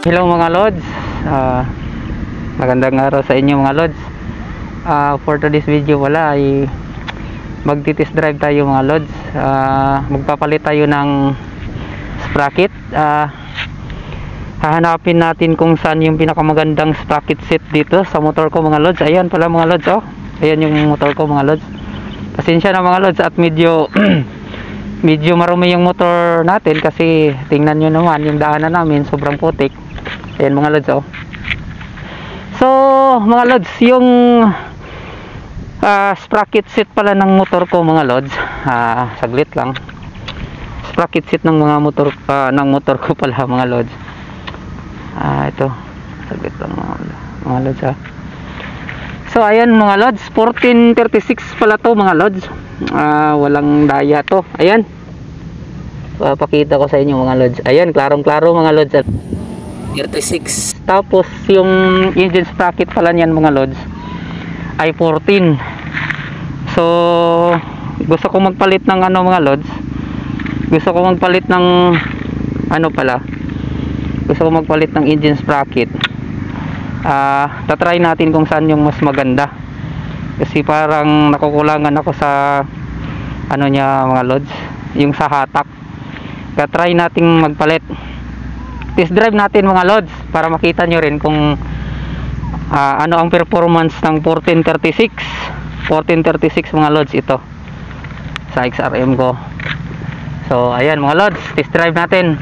Hello mga lods, magandang araw sa inyo mga lods. For today's video wala ay magti-test drive tayo mga lods. Magpapalit tayo ng sprocket. Hahanapin natin kung saan yung pinakamagandang sprocket set dito sa motor ko mga lods. Ayan pala mga lods, oh. Ayan yung motor ko mga lods. Pasensya na mga lods at medyo medyo marumi yung motor natin kasi tingnan nyo naman yung daanan namin, sobrang putik. Ayan mga lods, oh. So mga lods, yung sprocket set pala ng motor ko mga lods, saglit lang. Sprocket set ng mga motor ng motor ko pala mga lods. Ito saglit lang mga lods, ha. So ayan mga lods, 1436 pala to mga lods. Walang daya to. Ayan, papakita ko sa inyo mga lods. Ayan, klarong klaro mga lods, 36. Tapos yung engine sprocket pala niyan mga lods ay 14. So gusto ko magpalit ng ano mga lods, gusto ko magpalit ng ano pala, gusto ko magpalit ng engine sprocket. Tatry natin kung saan yung mas maganda kasi parang nakukulangan ako sa ano niya mga lods, yung sa hatak. Tatry natin magpalit, test drive natin mga lods para makita nyo rin kung ano ang performance ng 1436 mga lods ito sa XRM ko. So ayan mga lods, test drive natin.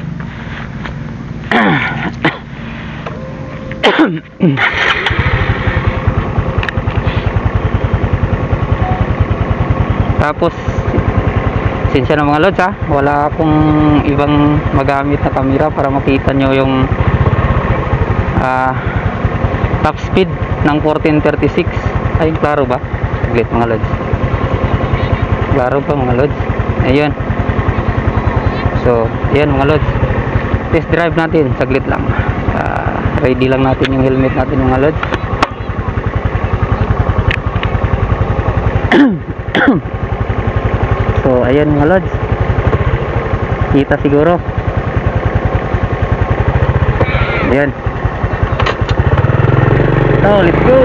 Tapos sinsya na mga lods, ha, wala akong ibang magamit na camera para makita nyo yung top speed ng 1436. Ay klaro ba? Saglit mga lods, klaro pa mga lods. Ayun, so ayan mga lods, test drive natin saglit lang. Ready lang natin yung helmet natin mga lods. So ayan mga lods, kita siguro. Ayan, so let's go.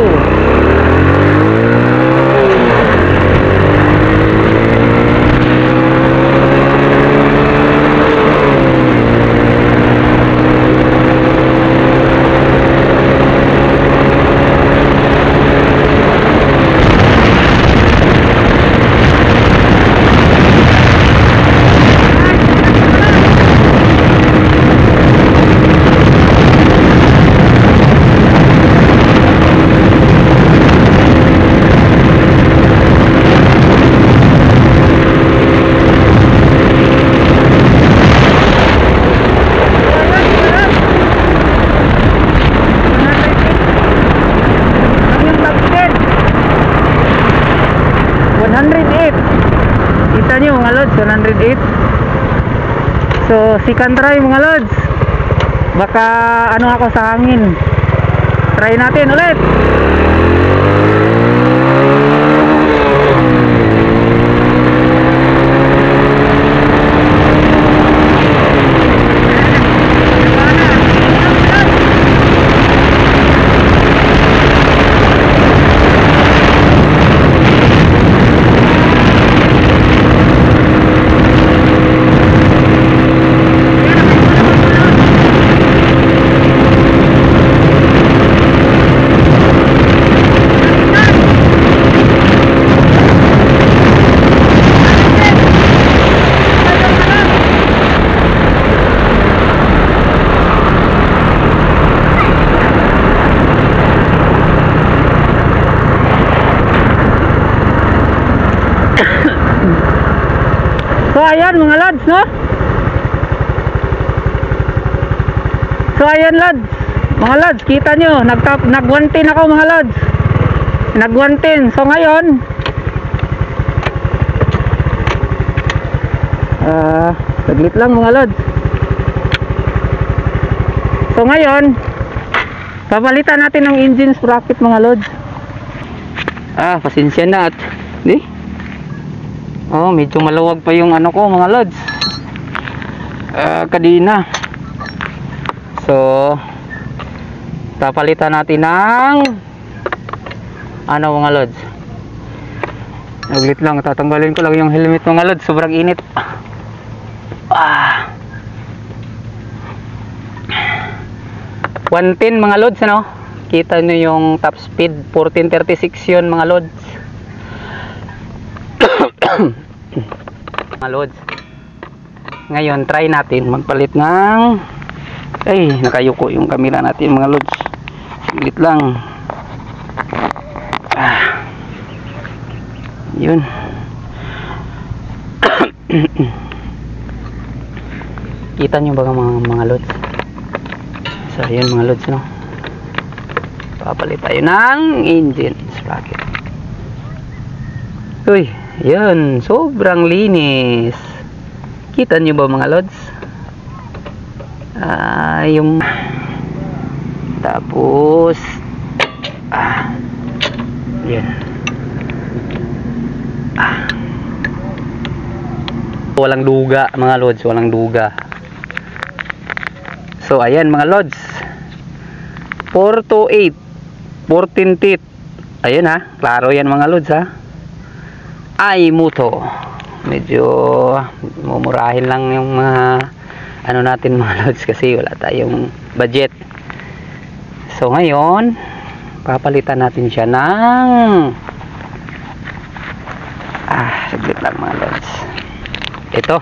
Kita nyo mga lods, 108. So second try mga lods, baka ano ako sa hangin. Try natin ulit. So ayan mga lads, no? So ayan lads, mga lads, kita nyo, nag-110 ako mga lads, nag-110. So ngayon saglit lang mga lads. So ngayon papalitan natin ng engine sprocket mga lads. Pasensya na at medyo maluwag pa yung ano ko mga lods, kadina. So Papalitan natin ng ano mga lods. Naglit lang, tatanggalin ko lang yung helmet mga lods, sobrang init. 110 mga lods, ano? Kita nyo yung top speed 1436 yun mga lods. Mga lods, ngayon try natin magpalit ng nakayuko yung camera natin mga lods. Siglit lang. Yun. Kita nyo ba mga lods? So yun mga lods, no? Papalit tayo ng engine sprocket. Uy, yun, sobrang linis. Kita nyo ba mga lods? Yung tapos yun. Walang duga mga lods, walang duga. So ayan mga lods, 428 14 teeth. Ayun ha, klaro yan mga lods ha. Aimuto. Medyo mumurahin lang yung mga ano natin mga lods kasi wala tayong budget. So ngayon papalitan natin siya ng saglit lang mga lods. Ito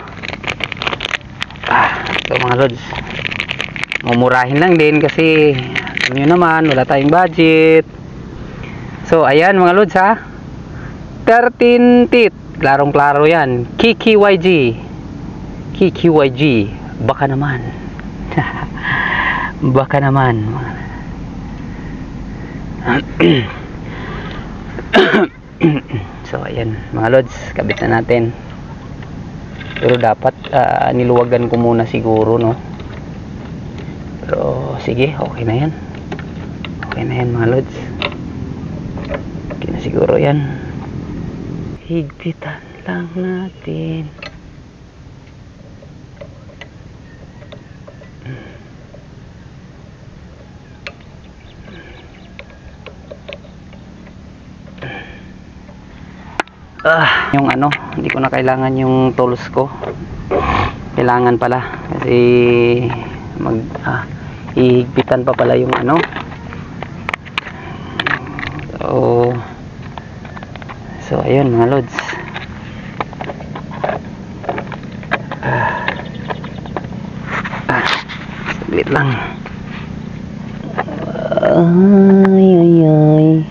mga lods, mumurahin lang din kasi alam nyo naman wala tayong budget. So ayan mga lods ha, 13 teeth, klarong klaro yan. KKYG, baka naman. Baka naman. So ayan mga lods, kabit na natin. Pero dapat niluwagan ko muna siguro, no? Pero sige, okay na yan. Okay na yan mga lods. Okay na siguro yan. Higpitan lang natin. Yung ano, hindi ko na kailangan yung tools ko. Kailangan pala kasi ihigpitan pa pala yung ano. So ayun mga lods. Saglit lang. Ay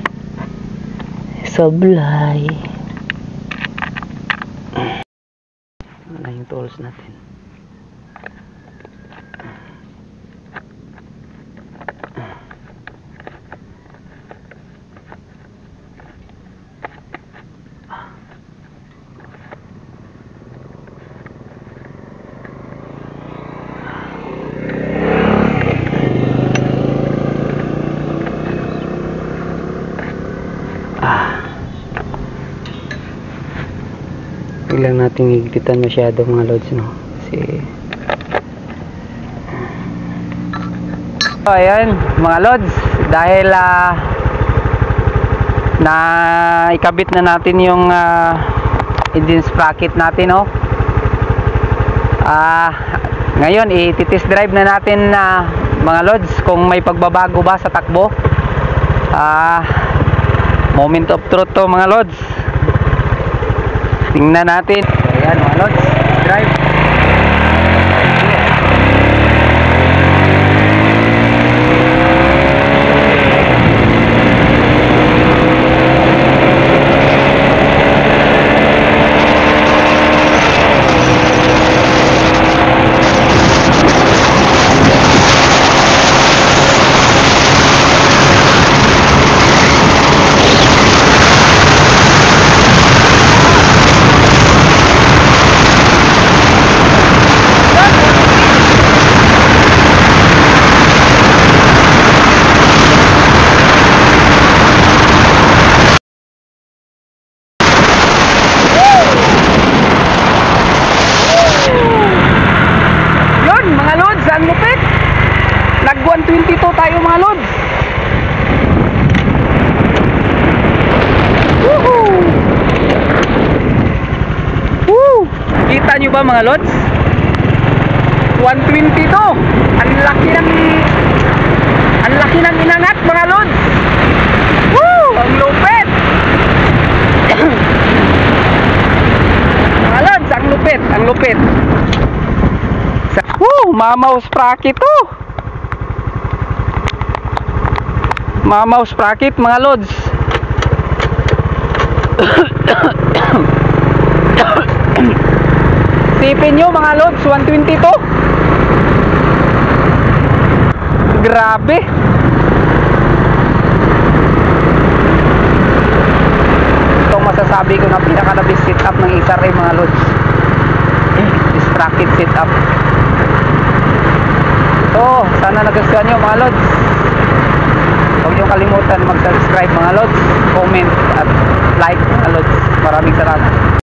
sablay. Ano yung tools natin? Huwag lang natin higpitan masyado mga lods, no? Kasi ayan mga lods, dahil na ikabit na natin yung engine sprocket natin, no? Ngayon i-test drive na natin mga lods kung may pagbabago ba sa takbo. Moment of truth to mga lods. Tingnan natin. Ayan mga lods, drive. ba mga lods? 122. Ang laki ng inangat mga lods. Woo! Ang lupit. Mga lods, ang lupit. Woo! Mamaw sprocket to. Mamaw sprocket mga lods. Sipin nyo mga lods, 122. Grabe. Itong masasabi ko na pinaka-the-best setup ng isa rin mga lods. Sprocket setup. So, sana nagustuhan nyo mga lods. Huwag nyo kalimutan mag-subscribe mga lods, comment at like mga lods. Maraming salamat.